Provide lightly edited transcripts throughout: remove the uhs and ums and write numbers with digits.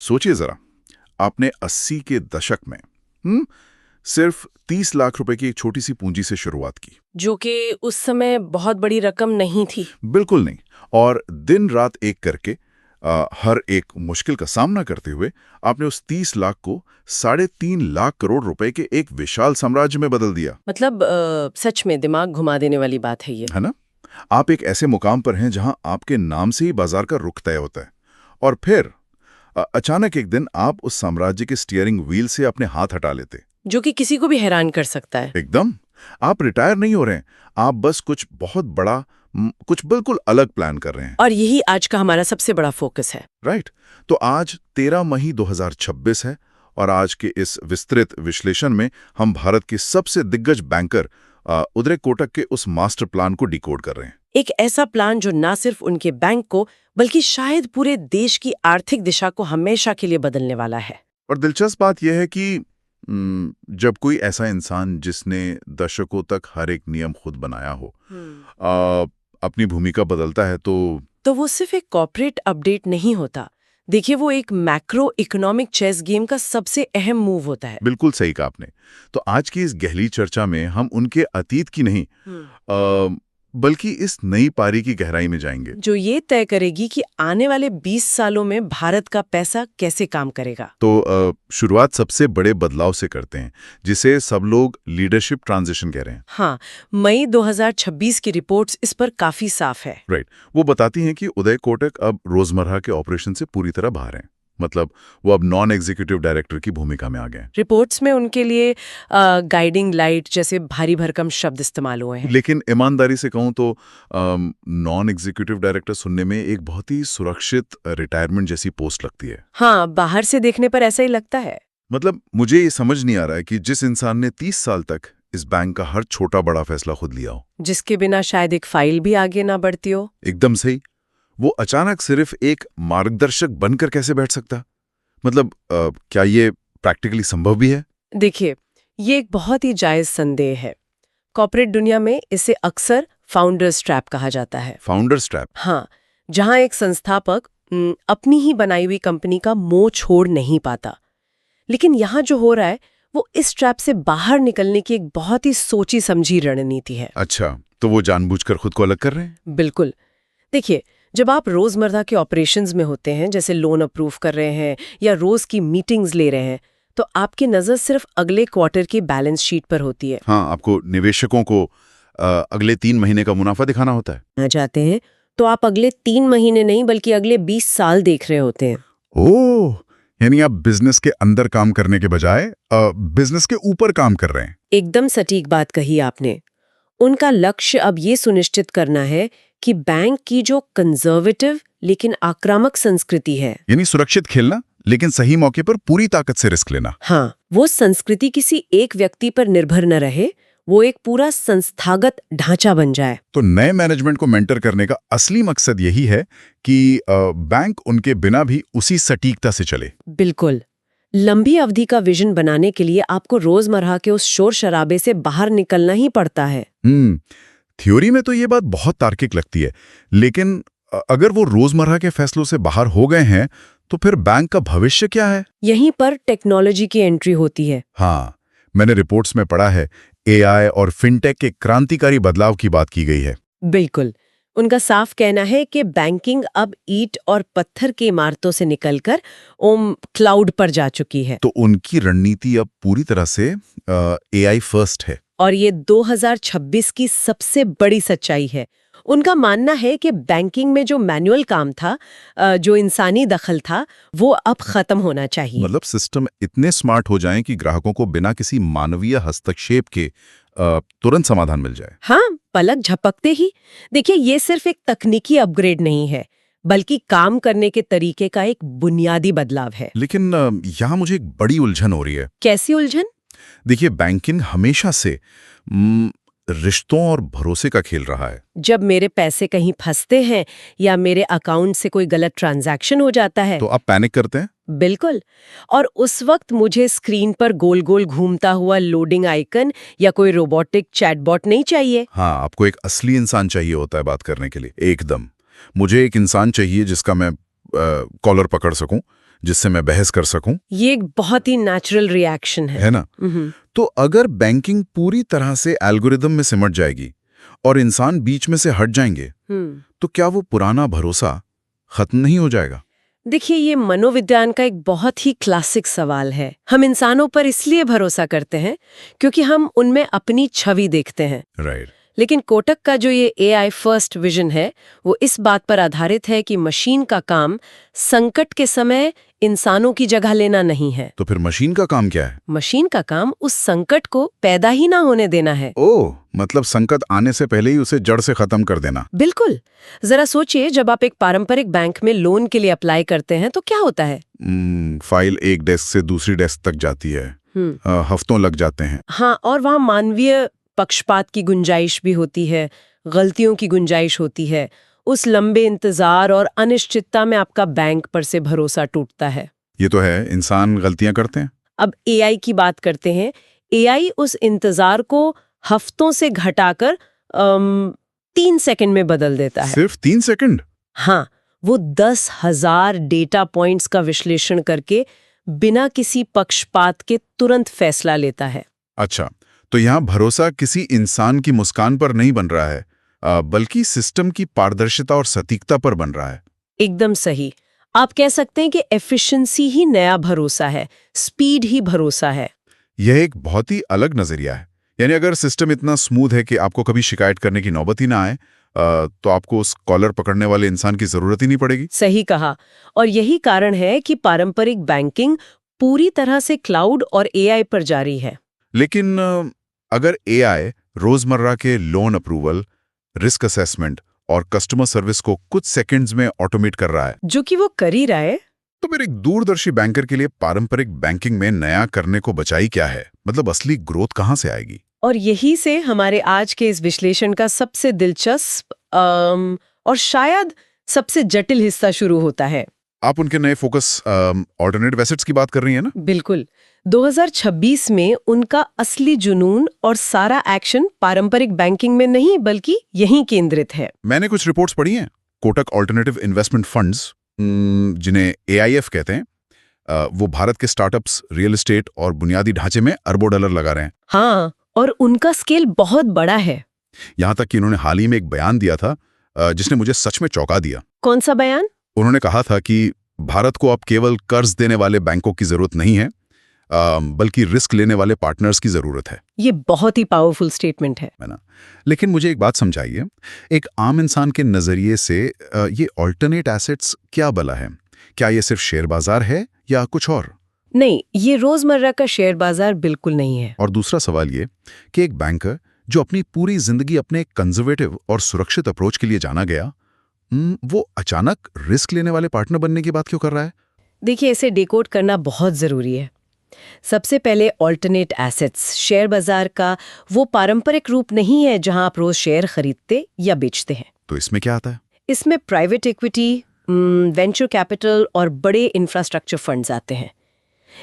सोचिए जरा, आपने 80 के दशक में सिर्फ 30 लाख रुपए की एक छोटी सी पूंजी से शुरुआत की। जो कि उस समय बहुत बड़ी रकम नहीं थी। बिल्कुल नहीं। और दिन रात एक करके हर एक मुश्किल का सामना करते हुए आपने उस 30 लाख को 3.5 लाख करोड़ रुपए के एक विशाल साम्राज्य में बदल दिया। मतलब सच में दिमाग घुमा देने वाली बात है ये। है ना? आप एक ऐसे मुकाम पर हैं जहां आपके नाम से ही बाजार का रुख तय होता है, और फिर अचानक एक दिन आप उस साम्राज्य के स्टीयरिंग व्हील से अपने हाथ हटा लेते। जो कि किसी को भी हैरान कर सकता है। एकदम। आप रिटायर नहीं हो रहे हैं, आप बस कुछ बहुत बड़ा, कुछ बिल्कुल अलग प्लान कर रहे हैं। और यही आज का हमारा सबसे बड़ा फोकस है। राइट। तो आज 13 मई 2026 है, और आज के इस विस्तृत विश्लेषण में हम भारत के सबसे दिग्गज बैंकर उदय कोटक के उस मास्टर प्लान को डिकोड कर रहे हैं। एक ऐसा प्लान जो ना सिर्फ उनके बैंक को बल्कि शायद पूरे देश की आर्थिक दिशा को हमेशा के लिए बदलने वाला है। और दिलचस्प बात यह है कि जब कोई ऐसा इंसान जिसने दशकों तक हर एक नियम खुद बनाया हो अपनी भूमिका बदलता है तो वो सिर्फ एक कॉर्पोरेट अपडेट नहीं होता। देखिए, वो एक मैक्रो इकोनॉमिक चेस गेम का सबसे अहम मूव होता है। बिल्कुल सही कहा आपने। तो आज की इस गहरी चर्चा में हम उनके अतीत की नहीं बल्कि इस नई पारी की गहराई में जाएंगे, जो ये तय करेगी कि आने वाले 20 सालों में भारत का पैसा कैसे काम करेगा। तो शुरुआत सबसे बड़े बदलाव से करते हैं, जिसे सब लोग लीडरशिप ट्रांजिशन कह रहे हैं। हाँ, मई 2026 की रिपोर्ट्स इस पर काफी साफ है। राइट। वो बताती हैं कि उदय कोटक अब रोजमर्रा के ऑपरेशन से पूरी तरह बाहर हैं। मतलब वो अब नॉन एग्जीक्यूटिव डायरेक्टर की भूमिका में आ गए हैं। रिपोर्ट्स में उनके लिए गाइडिंग लाइट जैसे भारी भरकम शब्द इस्तेमाल हुए हैं। लेकिन ईमानदारी से कहूं तो नॉन एग्जीक्यूटिव डायरेक्टर सुनने में एक बहुत ही सुरक्षित रिटायरमेंट जैसी पोस्ट लगती है। हाँ, बाहर से देखने पर ऐसा ही लगता है। मतलब मुझे ये समझ नहीं आ रहा है कि जिस इंसान ने 30 साल तक इस बैंक का हर छोटा बड़ा फैसला खुद लिया हो, जिसके बिना शायद एक फाइल भी आगे ना बढ़ती हो, एकदम सही, वो अचानक सिर्फ एक मार्गदर्शक बनकर कैसे बैठ सकता? मतलब क्या ये प्रैक्टिकली संभव भी है? देखिए, ये एक बहुत ही जायज संदेह है। कॉर्पोरेट दुनिया में इसे अक्सर फाउंडर्स ट्रैप कहा जाता है। Founders trap? हाँ, जहां एक संस्थापक अपनी ही बनाई हुई कंपनी का मोह छोड़ नहीं पाता। लेकिन यहाँ जो हो रहा है वो इस ट्रैप से बाहर निकलने की एक बहुत ही सोची समझी रणनीति है। अच्छा, तो वो जानबूझकर खुद को अलग कर रहे हैं? बिल्कुल। देखिए, जब आप रोजमर्रा के ऑपरेशंस में होते हैं, जैसे लोन अप्रूव कर रहे हैं या रोज की मीटिंग्स ले रहे हैं, तो आपकी नजर सिर्फ अगले क्वार्टर की बैलेंस शीट पर होती है। हाँ, आपको निवेशकों को अगले 3 महीने का मुनाफा दिखाना होता है। आ जाते हैं तो आप अगले 3 महीने नहीं बल्कि अगले 20 साल देख रहे होते हैं। ओह, यानी आप बिजनेस के अंदर काम करने के बजाय बिजनेस के ऊपर काम कर रहे हैं। एकदम सटीक बात कही आपने। उनका लक्ष्य अब ये सुनिश्चित करना है कि बैंक की जो कंजर्वेटिव लेकिन आक्रामक संस्कृति है, यानी सुरक्षित खेलना लेकिन सही मौके पर पूरी ताकत से रिस्क लेना। हाँ, वो संस्कृति किसी एक व्यक्ति पर निर्भर न रहे, वो एक पूरा संस्थागत ढांचा बन जाए। तो नए मैनेजमेंट को मेंटर करने का असली मकसद यही है कि बैंक उनके बिना भी उसी सटीकता से चले। बिल्कुल। लंबी अवधि का विजन बनाने के लिए आपको रोजमर्रा के उस शोर शराबे से बाहर निकलना ही पड़ता है। थ्योरी में तो ये बात बहुत तार्किक लगती है, लेकिन अगर वो रोजमर्रा के फैसलों से बाहर हो गए हैं तो फिर बैंक का भविष्य क्या है? यहीं पर टेक्नोलॉजी की एंट्री होती है। हाँ, मैंने रिपोर्ट्स में पढ़ा है एआई और फिनटेक के क्रांतिकारी बदलाव की बात की गई है। बिल्कुल। उनका साफ कहना है कि बैंकिंग अब ईंट और पत्थर की इमारतों से निकलकर क्लाउड पर जा चुकी है। तो उनकी रणनीति अब पूरी तरह से एआई फर्स्ट है। और ये 2026 की सबसे बड़ी सच्चाई है। उनका मानना है कि बैंकिंग में जो मैनुअल काम था, जो इंसानी दखल था, वो अब खत्म होना चाहिए। मतलब सिस्टम इतने स्मार्ट हो जाएं कि ग्राहकों को बिना किसी मानवीय हस्तक्षेप के तुरंत समाधान मिल जाए। हाँ, पलक झपकते ही। देखिए, ये सिर्फ एक तकनीकी अपग्रेड नहीं है, बल्कि काम करने के तरीके का एक बुनियादी बदलाव है। लेकिन यहाँ मुझे एक बड़ी उलझन हो रही है। कैसी उलझन? देखिए, बैंकिंग हमेशा से रिश्तों और भरोसे का खेल रहा है। जब मेरे पैसे कहीं फंसते हैं या मेरे अकाउंट से कोई गलत ट्रांजैक्शन हो जाता है तो आप पैनिक करते हैं? बिल्कुल। और उस वक्त मुझे स्क्रीन पर गोल गोल घूमता हुआ लोडिंग आइकन या कोई रोबोटिक चैटबॉट नहीं चाहिए। हाँ, आपको एक असली इंसान चाहिए होता है बात करने के लिए। एकदम। मुझे एक इंसान चाहिए जिसका मैं कॉलर पकड़ सकूं, जिससे मैं बहस कर सकूं, ये एक बहुत ही नेचुरल रिएक्शन है। है ना? तो अगर बैंकिंग पूरी तरह से एल्गोरिदम में सिमट जाएगी और इंसान बीच में से हट जाएंगे, तो क्या वो पुराना भरोसा खत्म नहीं हो जाएगा? देखिए, ये मनोविज्ञान का एक बहुत ही क्लासिक सवाल है। हम इंसानों पर इसलिए भरोसा करते हैं क्योंकि हम उनमें अपनी छवि देखते हैं। राइट। लेकिन कोटक का जो ये AI फर्स्ट विजन है, वो इस बात पर आधारित है कि मशीन का काम संकट के समय इंसानों की जगह लेना नहीं है। तो फिर मशीन का काम क्या है? मशीन का काम उस संकट को पैदा ही ना होने देना है। ओह, मतलब संकट आने से पहले ही उसे जड़ से खत्म कर देना। बिल्कुल। जरा सोचिए, जब आप एक पारंपरिक बैंक में लोन के लिए अप्लाई करते हैं तो क्या होता है? फाइल एक डेस्क से दूसरी डेस्क तक जाती है, हफ्तों लग जाते हैं। हाँ, और वहाँ मानवीय पक्षपात की गुंजाइश भी होती है, गलतियों की गुंजाइश होती है। उस लंबे इंतजार और अनिश्चितता में आपका बैंक पर से भरोसा टूटता है। ये तो है, इंसान गलतियां करते हैं। अब AI की बात करते हैं। AI उस इंतजार को हफ्तों से घटाकर 3 सेकंड में बदल देता है। सिर्फ 3 सेकंड? हाँ, वो 10,000 डेटा पॉइंट्स का विश्लेषण करके बिना किसी पक्षपात के तुरंत फैसला लेता है। अच्छा, तो यहाँ भरोसा किसी इंसान की मुस्कान पर नहीं बन रहा है, बल्कि सिस्टम की पारदर्शिता और सटीकता पर बन रहा है। एकदम सही। आप कह सकते हैं कि एफिशिएंसी ही नया भरोसा है, स्पीड ही भरोसा है। यह एक बहुत ही अलग नजरिया है। यानी अगर सिस्टम इतना स्मूथ है कि आपको कभी शिकायत करने की नौबत ही ना आए, तो आपको उस कॉलर पकड़ने वाले इंसान की जरूरत ही नहीं पड़ेगी। सही कहा। और यही कारण है कि पारंपरिक बैंकिंग पूरी तरह से क्लाउड और AI पर जारी है। लेकिन अगर AI रोजमर्रा के लोन अप्रूवल, रिस्क असेसमेंट और कस्टमर सर्विस को कुछ सेकंड्स में ऑटोमेट कर रहा है, जो कि वो कर ही रहा है, तो फिर एक दूरदर्शी बैंकर के लिए पारंपरिक बैंकिंग में नया करने को बचाई क्या है? मतलब असली ग्रोथ कहां से आएगी? और यही से हमारे आज के इस विश्लेषण का सबसे दिलचस्प और शायद सबसे जटिल हिस्सा शुरू होता है। आप उनके नए फोकस ऑल्टरनेटिव एसेट्स की बात कर रही हैं ना? बिल्कुल। 2026 में उनका असली जुनून और सारा एक्शन पारंपरिक बैंकिंग में नहीं बल्कि यहीं केंद्रित है। मैंने कुछ रिपोर्ट्स पढ़ी हैं। कोटक ऑल्टरनेटिव इन्वेस्टमेंट फंड्स, जिन्हें AIF कहते हैं, वो भारत के स्टार्टअप्स, रियल एस्टेट और बुनियादी ढांचे में अरबों डॉलर लगा रहे हैं। हाँ, और उनका स्केल बहुत बड़ा है। यहां तक कि उन्होंने हाल ही में एक बयान दिया था जिसने मुझे सच में चौंका दिया। कौन सा बयान? उन्होंने कहा था कि भारत को अब केवल कर्ज देने वाले बैंकों की जरूरत नहीं है, बल्कि रिस्क लेने वाले पार्टनर्स की जरूरत है। ये बहुत ही पावरफुल स्टेटमेंट है ना? लेकिन मुझे एक बात समझाइए, एक आम इंसान के नजरिए से ये ऑल्टरनेट एसेट्स क्या भला है? क्या ये सिर्फ शेयर बाजार है या कुछ और? नहीं, ये रोजमर्रा का शेयर बाजार बिल्कुल नहीं है। और दूसरा सवाल ये कि एक बैंकर जो अपनी पूरी जिंदगी अपने कंजर्वेटिव और सुरक्षित अप्रोच के लिए जाना गया, वो अचानक रिस्क लेने वाले पार्टनर बनने की बात क्यों कर रहा है? देखिए, इसे डिकोड करना बहुत जरूरी है। सबसे पहले ऑल्टरनेट एसेट्स शेयर बाजार का वो पारंपरिक रूप नहीं है जहां आप रोज शेयर खरीदते या बेचते हैं। तो इसमें क्या आता है? इसमें प्राइवेट इक्विटी, वेंचर कैपिटल और बड़े इंफ्रास्ट्रक्चर फंड्स आते हैं।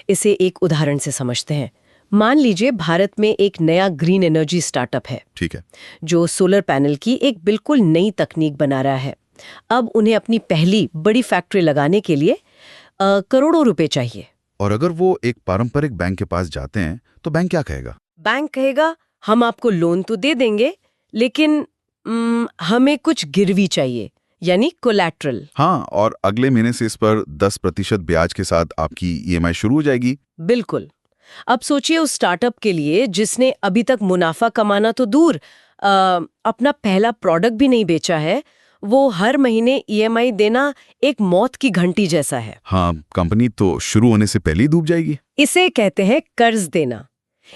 इसे एक उदाहरण से समझते हैं। मान लीजिए भारत में एक नया ग्रीन एनर्जी स्टार्टअप है, ठीक है, जो सोलर पैनल की एक बिल्कुल नई तकनीक बना रहा है। अब उन्हें अपनी पहली बड़ी फैक्ट्री लगाने के लिए करोड़ों रुपए चाहिए। और अगर वो एक पारंपरिक बैंक के पास जाते हैं तो बैंक क्या कहेगा? बैंक कहेगा, हम आपको लोन तो दे देंगे, लेकिन हमें कुछ गिरवी चाहिए, यानी कोलैटरल। हाँ, और अगले महीने से इस पर 10% ब्याज के साथ आपकी EMI शुरू हो जाएगी। बिल्कुल। अब सोचिए उस स्टार्टअप के लिए जिसने अभी तक मुनाफा कमाना तो दूर, अपना पहला प्रोडक्ट भी नहीं बेचा है, वो हर महीने EMI देना एक मौत की घंटी जैसा है। हाँ, कंपनी तो शुरू होने से पहले ही डूब जाएगी। इसे कहते हैं कर्ज देना।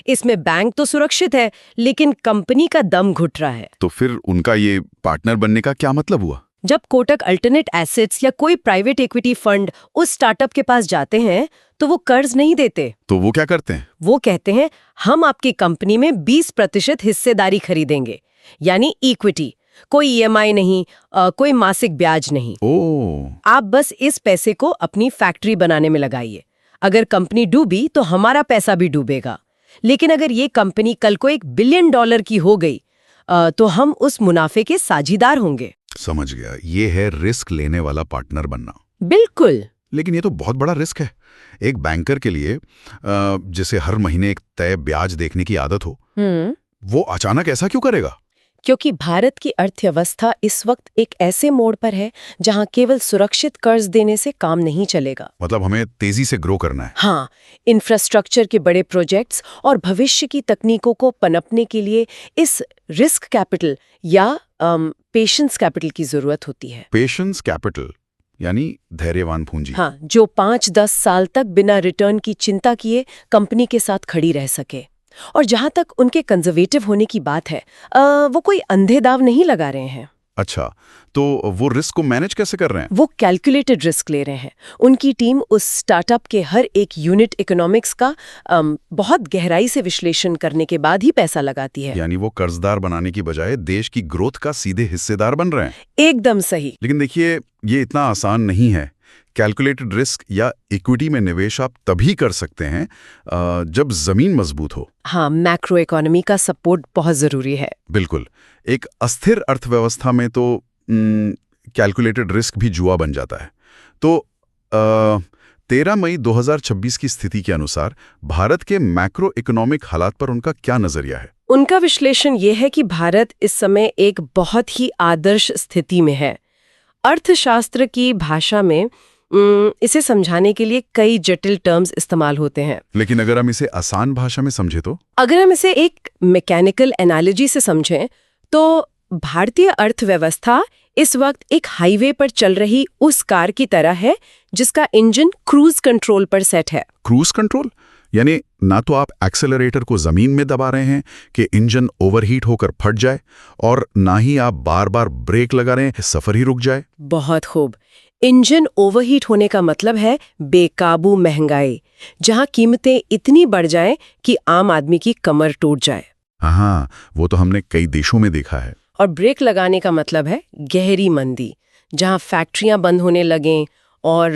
इसमें बैंक तो सुरक्षित है, लेकिन कंपनी का दम घुट रहा है। तो फिर उनका ये पार्टनर बनने का क्या मतलब हुआ? जब कोटक अल्टरनेट एसेट्स या कोई प्राइवेट इक्विटी फंड उस स्टार्टअप के पास जाते हैं तो वो कर्ज नहीं देते। तो वो क्या करते हैं? वो कहते हैं, हम आपकी कंपनी में 20% हिस्सेदारी खरीदेंगे, यानी इक्विटी। कोई EMI नहीं, कोई मासिक ब्याज नहीं। ओह। आप बस इस पैसे को अपनी फैक्ट्री बनाने में लगाइए। अगर कंपनी डूबी तो हमारा पैसा भी डूबेगा, लेकिन अगर ये कंपनी कल को $1 बिलियन की हो गई तो हम उस मुनाफे के साझीदार होंगे। समझ गया, ये है रिस्क लेने वाला पार्टनर बनना। बिल्कुल। लेकिन ये तो बहुत बड़ा रिस्क है। एक बैंकर के लिए जैसे हर महीने एक तय ब्याज देखने की आदत हो, वो अचानक ऐसा क्यों करेगा? क्योंकि भारत की अर्थव्यवस्था इस वक्त एक ऐसे मोड़ पर है जहां केवल सुरक्षित कर्ज देने से काम नहीं चलेगा। मतलब हमें तेजी से ग्रो करना है। हाँ, इंफ्रास्ट्रक्चर के बड़े प्रोजेक्ट्स और भविष्य की तकनीकों को पनपने के लिए इस रिस्क कैपिटल या पेशेंस कैपिटल की जरूरत होती है। पेशेंस कैपिटल यानी धैर्यवान पूंजी। हाँ, जो 5-10 साल तक बिना रिटर्न की चिंता किए कंपनी के साथ खड़ी रह सके। और जहां तक उनके कंजर्वेटिव होने की बात है, वो कोई अंधे दाव नहीं लगा रहे हैं। अच्छा, तो वो रिस्क को मैनेज कैसे कर रहे हैं? वो कैलकुलेटेड रिस्क ले रहे हैं। उनकी टीम उस स्टार्टअप के हर एक यूनिट इकोनॉमिक्स का बहुत गहराई से विश्लेषण करने के बाद ही पैसा लगाती है। यानी वो कर्जदार बनाने की बजाय देश की ग्रोथ का सीधे हिस्सेदार बन रहे हैं। एकदम सही। लेकिन देखिए, ये इतना आसान नहीं है। कैलकुलेटेड रिस्क या इक्विटी में निवेश आप तभी कर सकते हैं जब जमीन मजबूत हो। हाँ, मैक्रो इकोनॉमी का सपोर्ट बहुत जरूरी है। बिल्कुल। एक अस्थिर अर्थव्यवस्था में तो कैलकुलेटेड रिस्क भी जुआ बन जाता है। तो 13 मई 2026 की स्थिति के अनुसार भारत के मैक्रो इकोनॉमिक हालात पर उनका क्या नजरिया है? उनका विश्लेषण ये है कि भारत इस समय एक बहुत ही आदर्श स्थिति में है। अर्थशास्त्र की भाषा में इसे समझाने के लिए कई जटिल टर्म्स इस्तेमाल होते हैं। लेकिन अगर हम इसे आसान भाषा में समझे तो? अगर हम इसे एक मैकेनिकल एनालॉजी से समझें तो भारतीय अर्थव्यवस्था इस वक्त एक हाईवे पर चल रही उस कार की तरह है जिसका इंजन क्रूज कंट्रोल पर सेट है। क्रूज कंट्रोल यानी ना तो आप एक्सेलरेटर को जमीन में दबा रहे हैं कि इंजन ओवरहीट होकर फट जाए, और ना ही आप बार बार ब्रेक लगा रहे हैं कि सफर ही रुक जाए। बहुत खूब। इंजन ओवरहीट होने का मतलब है बेकाबू महंगाई, जहां कीमतें इतनी बढ़ जाएं कि आम आदमी की कमर टूट जाए। हाँ, वो तो हमने कई देशों में देखा है। और ब्रेक लगाने का मतलब है गहरी मंदी, जहां फैक्ट्रियां बंद होने लगें और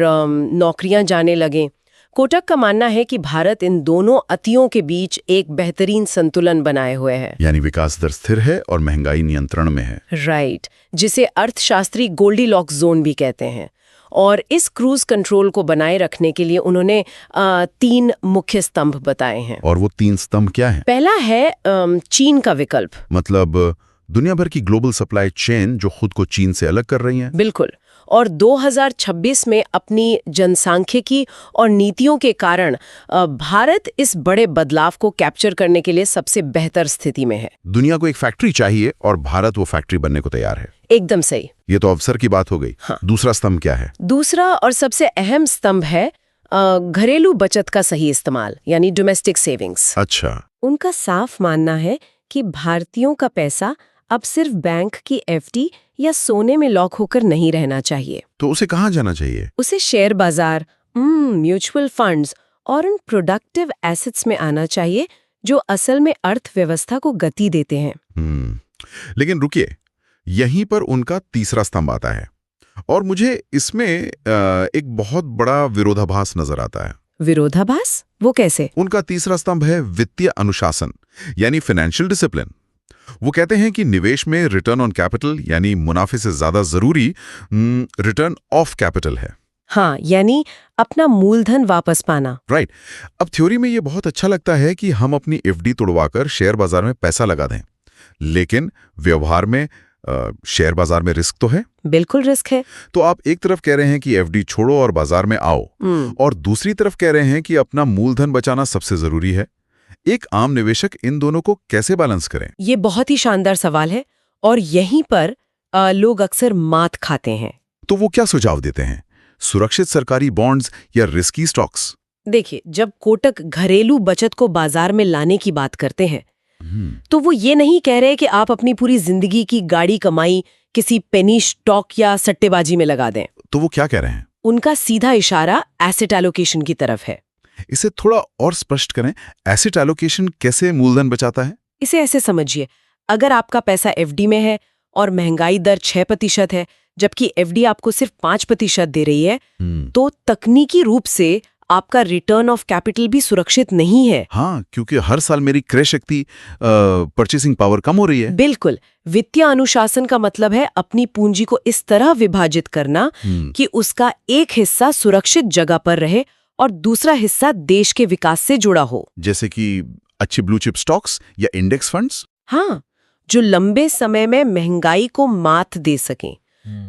नौकरियां जाने लगें। कोटक का मानना है कि भारत इन दोनों अतियों के बीच एक बेहतरीन संतुलन बनाए हुए है। यानी विकास दर स्थिर है और महंगाई नियंत्रण में है। राइट, जिसे अर्थशास्त्री गोल्डीलॉक्स जोन भी कहते हैं। और इस क्रूज कंट्रोल को बनाए रखने के लिए उन्होंने 3 मुख्य स्तंभ बताए हैं। और वो 3 स्तंभ क्या हैं? पहला है चीन का विकल्प। मतलब दुनिया भर की ग्लोबल सप्लाई चेन जो खुद को चीन से अलग कर रही हैं। बिल्कुल। और 2026 में अपनी जनसांख्यिकी और नीतियों के कारण भारत इस बड़े बदलाव को कैप्चर करने के लिए सबसे बेहतर स्थिति में है। दुनिया को एक फैक्ट्री चाहिए और भारत वो फैक्ट्री बनने को तैयार है। एकदम सही। ये तो अवसर की बात हो गई। हाँ। दूसरा स्तंभ क्या है? दूसरा और सबसे अहम स्तंभ है घरेलू बचत का सही इस्तेमाल, यानी डोमेस्टिक सेविंग्स। अच्छा। उनका साफ मानना है कि भारतीयों का पैसा अब सिर्फ बैंक की एफडी या सोने में लॉक होकर नहीं रहना चाहिए। तो उसे कहाँ जाना चाहिए? उसे शेयर बाजार, म्यूचुअल फंड्स और उन प्रोडक्टिव एसेट्स में आना चाहिए जो असल में अर्थव्यवस्था को गति देते हैं। लेकिन रुकिए, यहीं पर उनका तीसरा स्तंभ आता है और मुझे इसमें एक बहुत बड़ा विरोधाभास नजर आता है। विरोधाभास? वो कैसे? उनका तीसरा स्तंभ है वित्तीय अनुशासन, यानी फाइनेंशियल डिसिप्लिन। वो कहते हैं कि निवेश में रिटर्न ऑन कैपिटल यानी मुनाफे से ज्यादा जरूरी रिटर्न ऑफ कैपिटल है। हाँ, यानी अपना मूलधन वापस पाना। राइट। अब थ्योरी में ये बहुत अच्छा लगता है कि हम अपनी एफडी तोड़वाकर शेयर बाजार में पैसा लगा दें, लेकिन व्यवहार में शेयर बाजार में रिस्क तो है। बिल्कुल रिस्क है। तो आप एक तरफ कह रहे हैं कि एफडी छोड़ो और बाजार में आओ, और दूसरी तरफ कह रहे हैं कि अपना मूलधन बचाना सबसे जरूरी है। एक आम निवेशक इन दोनों को कैसे बैलेंस करें? ये बहुत ही शानदार सवाल है और यहीं पर लोग अक्सर मात खाते हैं। तो वो क्या सुझाव देते हैं? सुरक्षित सरकारी बॉन्ड्स या रिस्की स्टॉक्स? देखिए, जब कोटक घरेलू बचत को बाजार में लाने की बात करते हैं तो वो ये नहीं कह रहे कि आप अपनी पूरी जिंदगी की गाड़ी कमाई किसी पेनी स्टॉक या सट्टेबाजी में लगा दें। तो वो क्या कह रहे हैं? उनका सीधा इशारा एसेट एलोकेशन की तरफ है। इसे थोड़ा और स्पष्ट करें। एसेट एलोकेशन कैसे मूलधन बचाता है? इसे ऐसे समझिए, अगर आपका पैसा एफडी में है और महंगाई दर 6% है, जबकि एफडी आपको सिर्फ 5% दे रही है, तो तकनीकी रूप से आपका रिटर्न ऑफ कैपिटल भी सुरक्षित नहीं है। हाँ, क्योंकि हर साल मेरी क्रय शक्ति परचेसिंग पावर कम हो रही है। बिल्कुल। वित्तीय अनुशासन का मतलब है अपनी पूंजी को इस तरह विभाजित करना कि उसका एक हिस्सा सुरक्षित जगह पर रहे और दूसरा हिस्सा देश के विकास से जुड़ा हो। जैसे कि अच्छे ब्लू चिप स्टॉक्स या इंडेक्स फंड्स। हाँ, जो लंबे समय में महंगाई को मात दे सकें।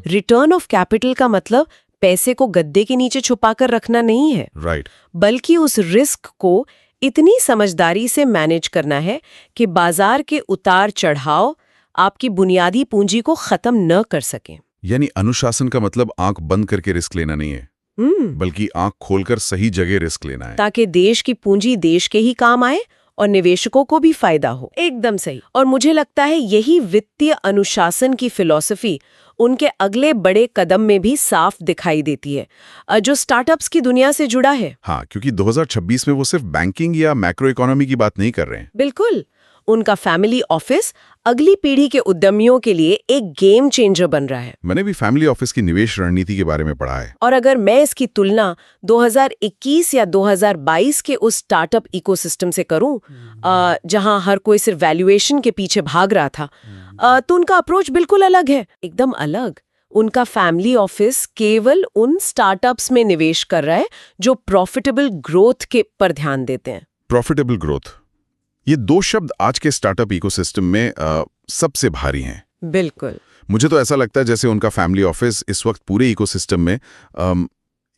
रिटर्न ऑफ कैपिटल का मतलब पैसे को गद्दे के नीचे छुपाकर रखना नहीं है, राइट। बल्कि उस रिस्क को इतनी समझदारी से मैनेज करना है कि बाजार के उतार चढ़ाव आपकी बुनियादी पूंजी को खत्म न कर सकें। यानी अनुशासन का मतलब आंख बंद करके रिस्क लेना नहीं है, बल्कि आंख खोलकर सही जगह रिस्क लेना है, ताकि देश की पूंजी देश के ही काम आए और निवेशकों को भी फायदा हो। एकदम सही। और मुझे लगता है यही वित्तीय अनुशासन की फिलॉसफी उनके अगले बड़े कदम में भी साफ दिखाई देती है, जो स्टार्टअप्स की दुनिया से जुड़ा है। हाँ, क्योंकि 2026 में वो सिर्फ बैंकिंग या मैक्रो इकोनॉमी की बात नहीं कर रहे हैं। बिल्कुल। उनका फैमिली ऑफिस अगली पीढ़ी के उद्यमियों के लिए एक गेम चेंजर बन रहा है। मैंने भी फैमिली ऑफिस की निवेश रणनीति के बारे में पढ़ा है। और अगर मैं इसकी तुलना 2021 या 2022 के उस स्टार्टअप इकोसिस्टम से करूं, जहां हर कोई सिर्फ वैल्यूएशन के पीछे भाग रहा था, तो उनका अप्रोच बिल्कुल अलग है, एकदम अलग। उनका फैमिली ऑफिस केवल उन स्टार्टअप्स में निवेश कर रहा है जो प्रॉफिटेबल ग्रोथ के पर ध्यान देते हैं। प्रॉफिटेबल ग्रोथ, ये दो शब्द आज के स्टार्टअप इकोसिस्टम में सबसे भारी हैं। बिल्कुल। मुझे तो ऐसा लगता है जैसे उनका फैमिली ऑफिस इस वक्त पूरे इकोसिस्टम में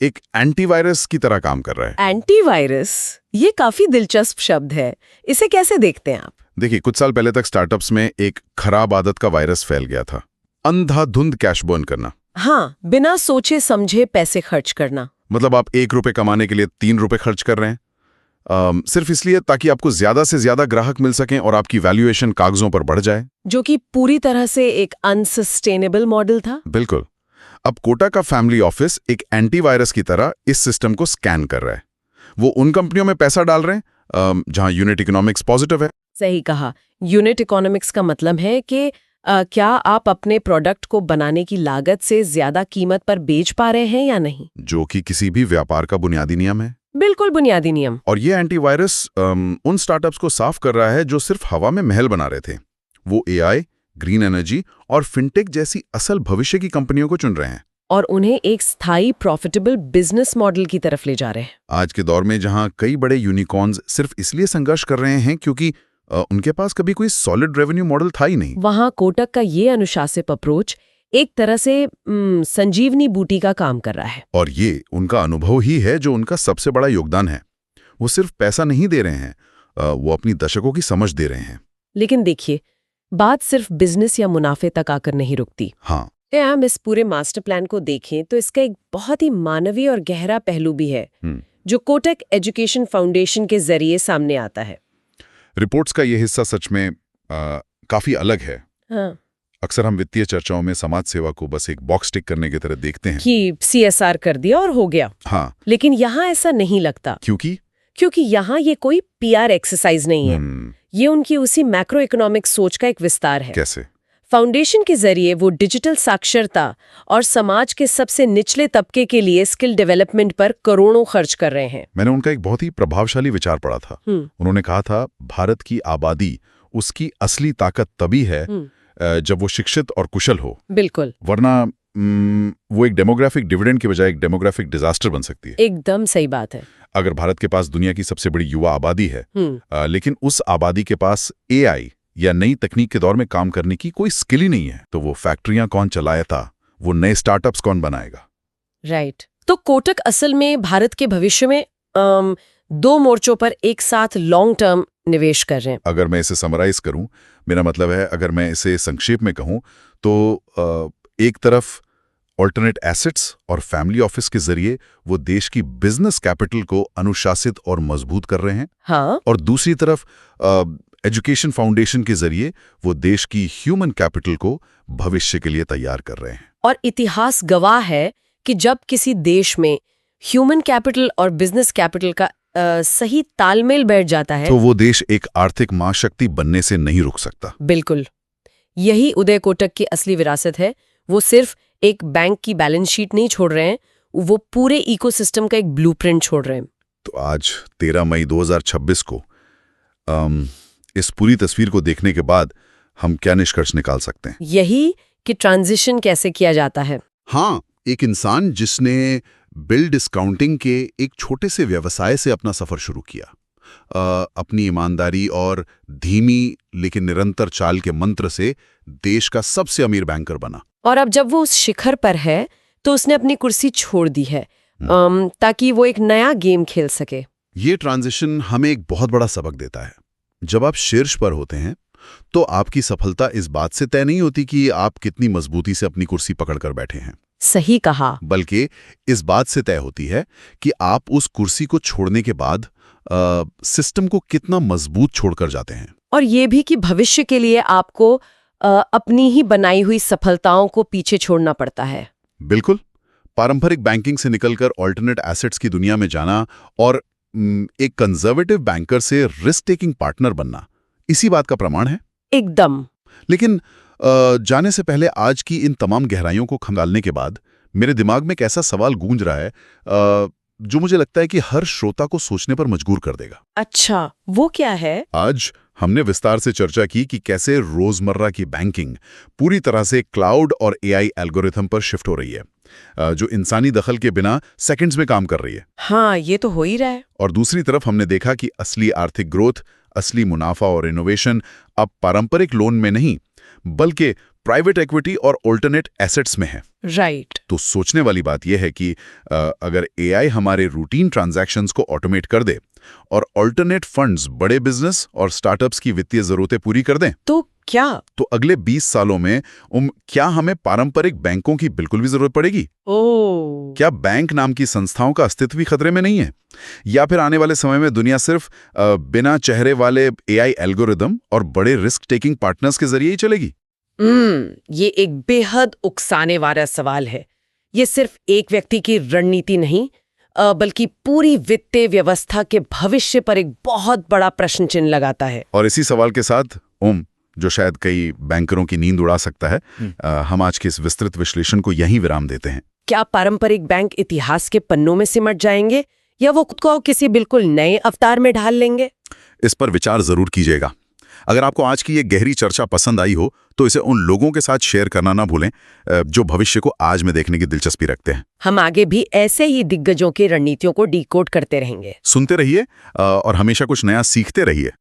एक एंटीवायरस की तरह काम कर रहा है। एंटीवायरस, ये काफी दिलचस्प शब्द है। इसे कैसे देखते हैं आप? देखिए, कुछ साल पहले तक स्टार्टअप्स में एक खराब आदत का वायरस फैल गया था, अंधाधुंध कैश बर्न करना। हाँ, बिना सोचे समझे पैसे खर्च करना। मतलब आप 1 रुपए कमाने के लिए 3 रुपए खर्च कर रहे हैं, सिर्फ इसलिए ताकि आपको ज्यादा से ज्यादा ग्राहक मिल सकें और आपकी वैल्यूएशन कागजों पर बढ़ जाए, जो कि पूरी तरह से एक अनसस्टेनेबल मॉडल था। बिल्कुल। अब कोटा का फैमिली ऑफिस एक एंटीवायरस की तरह इस सिस्टम को स्कैन कर रहा है। वो उन कंपनियों में पैसा डाल रहे हैं जहां यूनिट इकोनॉमिक्स पॉजिटिव है। सही कहा। यूनिट इकोनॉमिक्स का मतलब है कि क्या आप अपने प्रोडक्ट को बनाने की लागत से ज्यादा कीमत पर बेच पा रहे हैं या नहीं, जो कि किसी भी व्यापार का बुनियादी नियम है। बिल्कुल बुनियादी नियम। और ये एंटीवायरस उन स्टार्टअप्स को साफ कर रहा है जो सिर्फ हवा में महल बना रहे थे। वो एआई, ग्रीन एनर्जी और फिनटेक जैसी असल भविष्य की कंपनियों को चुन रहे हैं और उन्हें एक स्थायी प्रॉफिटेबल बिजनेस मॉडल की तरफ ले जा रहे हैं। आज के दौर में जहां कई बड़े यूनिकॉर्न्स सिर्फ इसलिए संघर्ष कर रहे हैं क्योंकि उनके पास कभी कोई सॉलिड रेवेन्यू मॉडल था ही नहीं, वहां कोटक का ये अनुशासित अप्रोच एक तरह से संजीवनी बूटी का काम कर रहा है। और ये उनका अनुभव ही है जो उनका सबसे बड़ा योगदान है। वो सिर्फ पैसा नहीं दे रहे हैं, वो अपनी दशकों की समझ दे रहे हैं। लेकिन देखिए, बात सिर्फ बिजनेस या मुनाफे तक आकर नहीं रुकती। हाँ, हम इस पूरे मास्टर प्लान को देखें तो इसका एक बहुत ही मानवीय और गहरा पहलू भी है, जो कोटक एजुकेशन फाउंडेशन के जरिए सामने आता है। रिपोर्ट्स का ये हिस्सा सच में काफी अलग है। हाँ। अक्सर हम वित्तीय चर्चाओं में समाज सेवा को बस एक बॉक्स टिक करने की तरह देखते हैं कि CSR कर दिया और हो गया। हाँ, लेकिन यहाँ ऐसा नहीं लगता। क्योंकि यहाँ ये कोई PR एक्सरसाइज नहीं है। ये उनकी उसी मैक्रो इकोनॉमिक सोच का एक विस्तार है। कैसे? फाउंडेशन के जरिए वो डिजिटल साक्षरता और समाज के सबसे निचले तबके के लिए स्किल डेवलपमेंट पर करोड़ों खर्च कर रहे हैं। मैंने उनका एक बहुत ही प्रभावशाली विचार पढ़ा था। उन्होंने कहा था, भारत की आबादी उसकी असली ताकत तभी है जब वो शिक्षित और कुशल हो। बिल्कुल। वरना वो एक डेमोग्राफिक डिविडेंड के बजाय एक डेमोग्राफिक डिजास्टर बन सकती है। एकदम सही बात है। अगर भारत के पास दुनिया की सबसे बड़ी युवा आबादी है, लेकिन उस आबादी के पास AI या नई तकनीक के दौर में काम करने की कोई स्किल ही नहीं है, तो वो फैक्ट्रियां कौन चलाएगा, वो नए स्टार्टअप्स कौन बनाएगा? राइट। तो कोटक असल में भारत के भविष्य में 2 मोर्चों पर एक साथ लॉन्ग टर्म निवेश कर रहे हैं। अगर मैं इसे समराइज करूं, मेरा मतलब है, अगर मैं इसे संक्षेप में कहूं तो एक तरफ ऑल्टरनेट एसेट्स और फैमिली ऑफिस के जरिए वो देश की बिजनेस कैपिटल को अनुशासित और मजबूत कर रहे हैं। हाँ। और दूसरी तरफ एजुकेशन फाउंडेशन के जरिए वो देश की ह्यूमन कैपिटल को भविष्य के लिए तैयार कर रहे हैं। और इतिहास गवाह है कि जब किसी देश में ह्यूमन कैपिटल और बिजनेस कैपिटल का सही तालमेल बैठ जाता है, तो वो देश एक आर्थिक महाशक्ति बनने से नहीं रुक सकता। बिल्कुल। यही उदय कोटक की असली विरासत है। वो सिर्फ एक बैंक की बैलेंस शीट नहीं छोड़ रहे हैं, वो पूरे इकोसिस्टम का एक ब्लूप्रिंट छोड़ रहे हैं। तो आज 13 मई 2026 को इस पूरी तस्वीर को देखने के बाद हम क्या निष्कर्ष निकाल सकते हैं? यही कि ट्रांजिशन कैसे किया जाता है। हाँ, एक इंसान जिसने बिल डिस्काउंटिंग के एक छोटे से व्यवसाय से अपना सफर शुरू किया, अपनी ईमानदारी और धीमी लेकिन निरंतर चाल के मंत्र से देश का सबसे अमीर बैंकर बना। और अब जब वो उस शिखर पर है तो उसने अपनी कुर्सी छोड़ दी है ताकि वो एक नया गेम खेल सके। ये ट्रांजिशन हमें एक बहुत बड़ा सबक देता है। जब आप शीर्ष पर होते हैं तो आपकी सफलता इस बात से तय नहीं होती कि आप कितनी मजबूती से अपनी कुर्सी पकड़कर बैठे हैं। सही कहा। बल्कि इस बात से तय होती है कि आप उस कुर्सी को छोड़ने के बाद सिस्टम को कितना मजबूत छोड़कर जाते हैं। और ये भी कि भविष्य के लिए आपको अपनी ही बनाई हुई सफलताओं को पीछे छोड़ना पड़ता है। बिल्कुल, पारंपरिक बैंकिंग से निकलकर ऑल्टरनेट एसेट्स की दुनिया में जाना और एक कंजर्वेटिव बैंकर से रिस्क टेकिंग पार्टनर बनना इसी बात का प्रमाण है। एकदम। लेकिन जाने से पहले आज की इन तमाम गहराइयों को खंगालने के बाद मेरे दिमाग में एक ऐसा सवाल गूंज रहा है जो मुझे लगता है कि हर श्रोता को सोचने पर मजबूर कर देगा। अच्छा, वो क्या है? आज हमने विस्तार से चर्चा की कि कैसे रोजमर्रा की बैंकिंग पूरी तरह से क्लाउड और एआई एल्गोरिथम पर शिफ्ट हो रही है, जो इंसानी दखल के बिना सेकंड्स में काम कर रही है। हाँ, ये तो हो ही रहा है। और दूसरी तरफ हमने देखा कि असली आर्थिक ग्रोथ, असली मुनाफा और इनोवेशन अब पारंपरिक लोन में नहीं बल्कि प्राइवेट इक्विटी और ऑल्टरनेट एसेट्स में है। राइट। तो सोचने वाली बात यह है कि अगर एआई हमारे रूटीन ट्रांजैक्शंस को ऑटोमेट कर दे और ऑल्टरनेट फंड्स बड़े बिजनेस और स्टार्टअप्स की वित्तीय जरूरतें पूरी कर दें, तो क्या? तो अगले 20 सालों में क्या हमें पारंपरिक बैंकों की बिल्कुल भी जरूरत पड़ेगी? क्या बैंक नाम की संस्थाओं का अस्तित्व भी खतरे में नहीं है? या फिर आने वाले समय में दुनिया सिर्फ बिना चेहरे वाले एआई एल्गोरिदम और बड़े रिस्क टेकिंग पार्टनर्स के जरिए ही चलेगी? ये एक बेहद उकसाने वाला सवाल है। ये सिर्फ एक व्यक्ति की रणनीति नहीं बल्कि पूरी वित्तीय व्यवस्था के भविष्य पर एक बहुत बड़ा प्रश्न चिन्ह लगाता है। और इसी सवाल के साथ जो शायद कई बैंकरों की नींद उड़ा सकता है, हम आज के इस विस्तृत विश्लेषण को यहीं विराम देते हैं। क्या पारंपरिक बैंक इतिहास के पन्नों में सिमट जाएंगे या वो खुद को किसी बिल्कुल नए अवतार में ढाल लेंगे? इस पर विचार जरूर कीजिएगा। अगर आपको आज की ये गहरी चर्चा पसंद आई हो तो इसे उन लोगों के साथ शेयर करना ना भूलें जो भविष्य को आज में देखने की दिलचस्पी रखते हैं। हम आगे भी ऐसे ही दिग्गजों की रणनीतियों को डिकोड करते रहेंगे। सुनते रहिए और हमेशा कुछ नया सीखते रहिए।